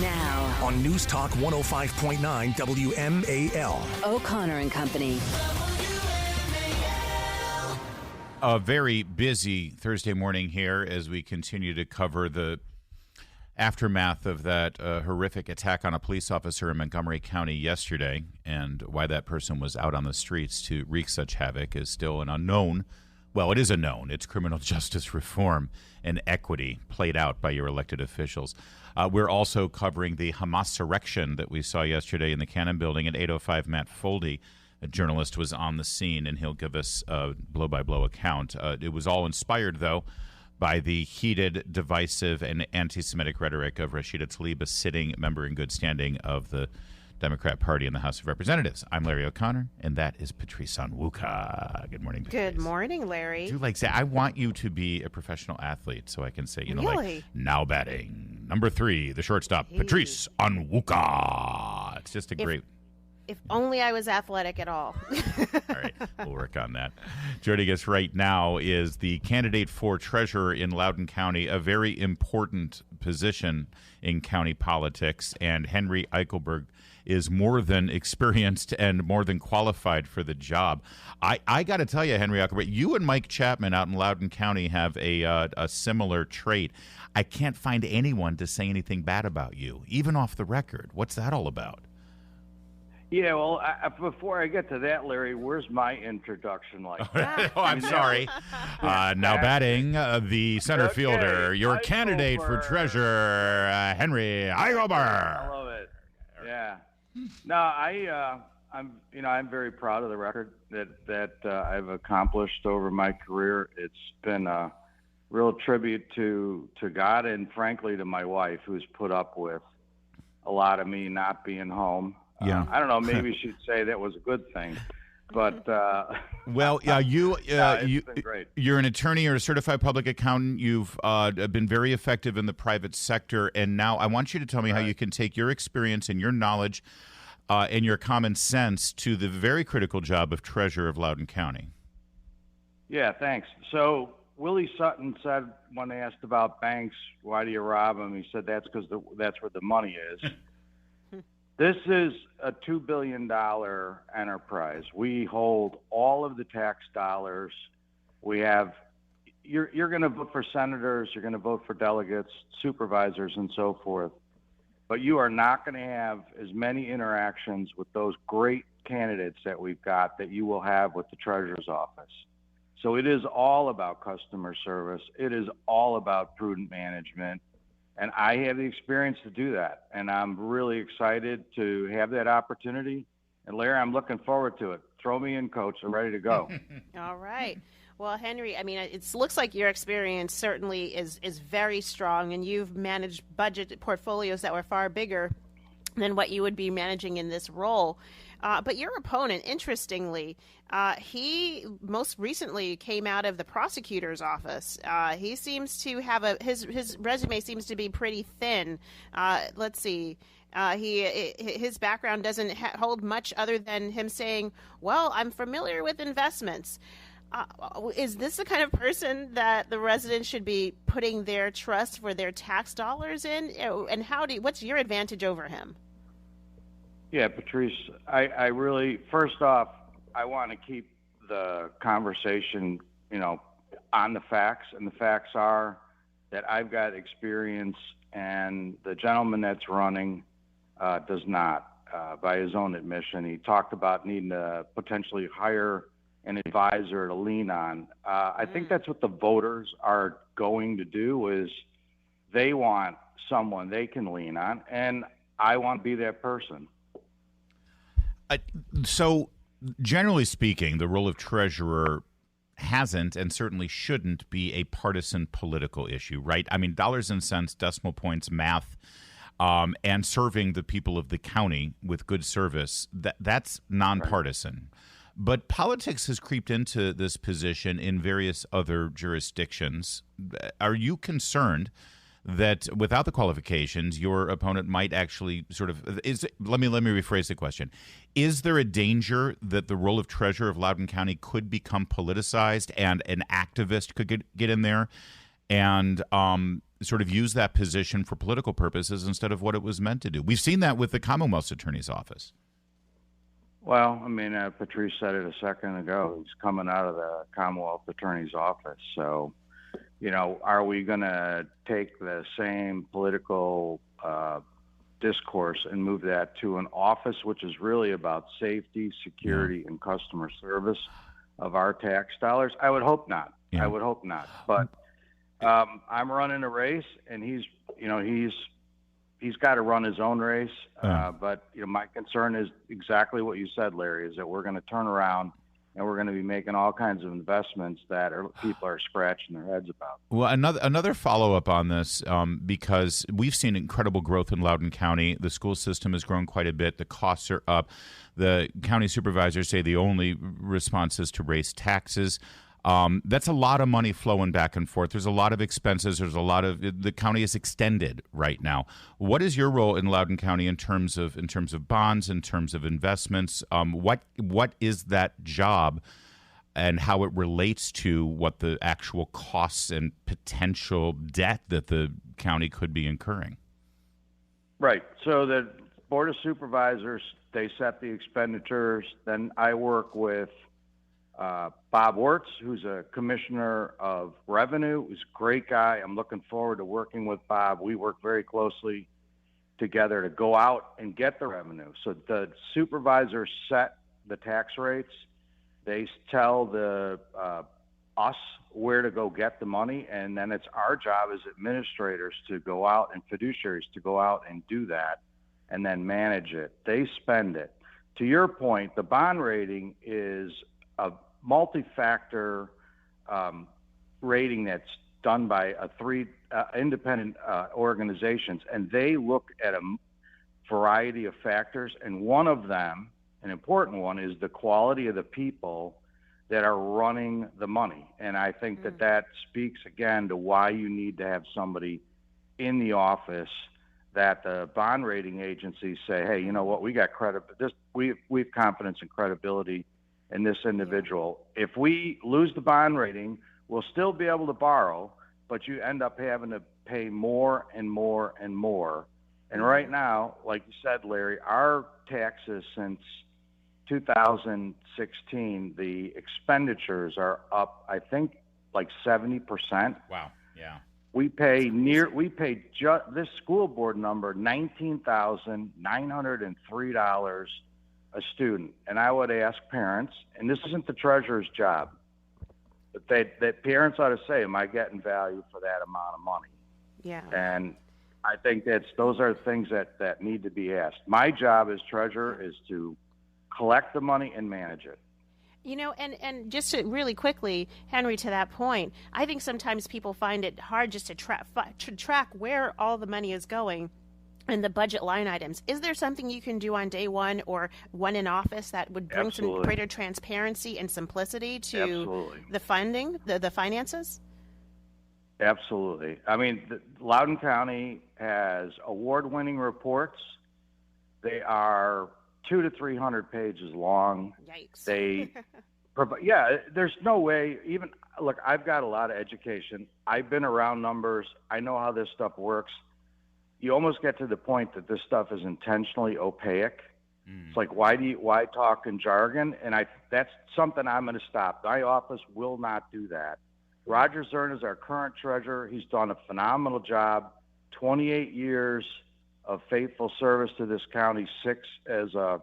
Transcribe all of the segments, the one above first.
Now, on News Talk 105.9 WMAL. O'Connor and Company. A very busy Thursday morning here as we continue to cover the aftermath of that horrific attack on a police officer in Montgomery County yesterday, and why that person was out on the streets to wreak such havoc is still an unknown. Well, it is a known. It's criminal justice reform and equity played out by your elected officials. We're also covering the Hamas-surrection that we saw yesterday in the Cannon Building at 8:05. Matt Foldy, a journalist, was on the scene, and he'll give us a blow-by-blow account. It was all inspired, though, by the heated, divisive, and anti-Semitic rhetoric of Rashida Tlaib, a sitting member in good standing of the Democrat Party in the House of Representatives. I'm Larry O'Connor, and that is Patrice Onwuka. Good morning, Patrice. Good morning, Larry. Do say I want you to be a professional athlete, so I can say, really? like, now batting number 3, the shortstop, Patrice Onwuka. It's just a great. If only I was athletic at all. All right, we'll work on that. Joining us right now is the candidate for treasurer in Loudoun County, a very important position in county politics, and Henry Eickelberg is more than experienced and more than qualified for the job. I got to tell you, Henry Eickelberg, you and Mike Chapman out in Loudoun County have a similar trait. I can't find anyone to say anything bad about you, even off the record. What's that all about? Yeah, well, before I get to that, Larry, where's my introduction like? Oh, I'm sorry. Now batting, the center fielder, your candidate for treasurer, Henry Eickelberg. I love it. Yeah. No, I'm very proud of the record that I've accomplished over my career. It's been a real tribute to God and, frankly, to my wife, who's put up with a lot of me not being home. Yeah. I don't know. Maybe she'd say that was a good thing, but well, yeah, it's been great. You're an attorney. You're a certified public accountant. You've been very effective in the private sector, and now I want you to tell me how you can take your experience and your knowledge and your common sense to the very critical job of treasurer of Loudoun County. Yeah, thanks. So Willie Sutton said when they asked about banks, why do you rob them? He said that's because that's where the money is. This is a $2 billion enterprise. We hold all of the tax dollars. We have, you're going to vote for senators, you're going to vote for delegates, supervisors, and so forth. But you are not going to have as many interactions with those great candidates that we've got that you will have with the treasurer's office. So it is all about customer service. It is all about prudent management. And I have the experience to do that, and I'm really excited to have that opportunity. And Larry, I'm looking forward to it. Throw me in, Coach. I'm ready to go. All right. Well, Henry, I mean, it looks like your experience certainly is very strong, and you've managed budget portfolios that were far bigger than what you would be managing in this role. But your opponent, interestingly, he most recently came out of the prosecutor's office. He seems to have his resume seems to be pretty thin. Let's see. His background doesn't hold much other than him saying, well, I'm familiar with investments. Is this the kind of person that the residents should be putting their trust for their tax dollars in? And what's your advantage over him? Yeah, Patrice, I really, first off, I want to keep the conversation, on the facts. And the facts are that I've got experience and the gentleman that's running does not, by his own admission. He talked about needing to potentially hire an advisor to lean on. I think that's what the voters are going to do is they want someone they can lean on, and I want to be that person. So, generally speaking, the role of treasurer hasn't and certainly shouldn't be a partisan political issue, right? I mean, dollars and cents, decimal points, math, and serving the people of the county with good service, that's nonpartisan. But politics has creeped into this position in various other jurisdictions. Are you concerned that without the qualifications, your opponent might actually let me rephrase the question. Is there a danger that the role of treasurer of Loudoun County could become politicized and an activist could get in there and sort of use that position for political purposes instead of what it was meant to do. We've seen that with the Commonwealth's Attorney's Office. Well, I mean, Patrice said it a second ago. He's coming out of the Commonwealth Attorney's Office. So, are we going to take the same political discourse and move that to an office which is really about safety, security, and customer service of our tax dollars? I would hope not. Yeah. I would hope not. But I'm running a race, and he's got to run his own race. But my concern is exactly what you said, Larry, is that we're going to turn around and we're going to be making all kinds of investments that people are scratching their heads about. Well, another follow-up on this, because we've seen incredible growth in Loudoun County. The school system has grown quite a bit. The costs are up. The county supervisors say the only response is to raise taxes. That's a lot of money flowing back and forth. There's a lot of expenses. The county is extended right now. What is your role in Loudoun County in terms of bonds, in terms of investments? What is that job and how it relates to what the actual costs and potential debt that the county could be incurring? Right. So the Board of Supervisors, they set the expenditures. Then I work with Bob Wirtz, who's a commissioner of revenue. He's a great guy. I'm looking forward to working with Bob. We work very closely together to go out and get the revenue. So the supervisors set the tax rates. They tell us where to go get the money, and then it's our job as administrators to go out and fiduciaries to go out and do that and then manage it. They spend it. To your point, the bond rating is a multi-factor rating that's done by three independent organizations, and they look at a variety of factors, and one of them, an important one, is the quality of the people that are running the money. And I think that speaks again to why you need to have somebody in the office that the bond rating agencies say, hey, you know what, we got we have confidence and credibility in this individual. If we lose the bond rating, we'll still be able to borrow, but you end up having to pay more and more and more. And right now, like you said, Larry, our taxes since 2016, the expenditures are up, I think, like 70%. Wow. Yeah. We pay this school board number $19,903 a student. And I would ask parents, and this isn't the treasurer's job, but that parents ought to say, am I getting value for that amount of money? Yeah. And I think those are things that need to be asked. My job as treasurer is to collect the money and manage it. And just to really quickly, Henry, to that point, I think sometimes people find it hard just to track where all the money is going and the budget line items. Is there something you can do on day one or one in office that would bring some greater transparency and simplicity to the funding, the finances? Absolutely. I mean, Loudoun County has award-winning reports. They are 200 to 300 pages long. Yikes. There's no way. Look, I've got a lot of education. I've been around numbers. I know how this stuff works. You almost get to the point that this stuff is intentionally opaque. It's like, why talk in jargon? And that's something I'm going to stop. My office will not do that. Roger Zern is our current treasurer. He's done a phenomenal job. 28 years of faithful service to this county, 6 as a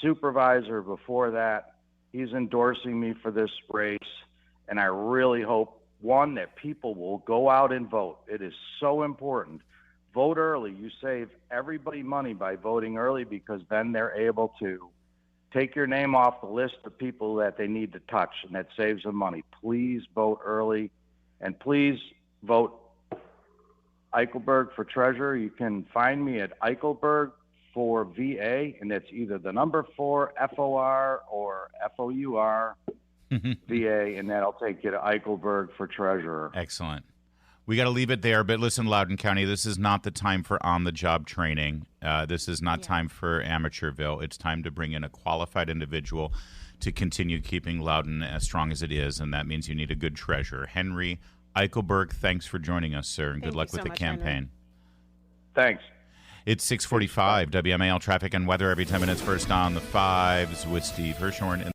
supervisor before that. He's endorsing me for this race, and I really hope, one, that people will go out and vote. It is so important. Vote early. You save everybody money by voting early because then they're able to take your name off the list of people that they need to touch, and that saves them money. Please vote early, and please vote Eickelberg for treasurer. You can find me at Eickelberg for VA, and that's either the number 4 FOR or FOUR VA, and that'll take you to Eickelberg for treasurer. Excellent. We got to leave it there, but listen, Loudoun County, this is not the time for on-the-job training. This is not time for Amateurville. It's time to bring in a qualified individual to continue keeping Loudoun as strong as it is, and that means you need a good treasurer. Henry Eickelberg, thanks for joining us, sir, and Thank good luck you with so the much, campaign. Henry. Thanks. It's 6:45. WMAL traffic and weather every 10 minutes. First on the fives with Steve Hirschhorn.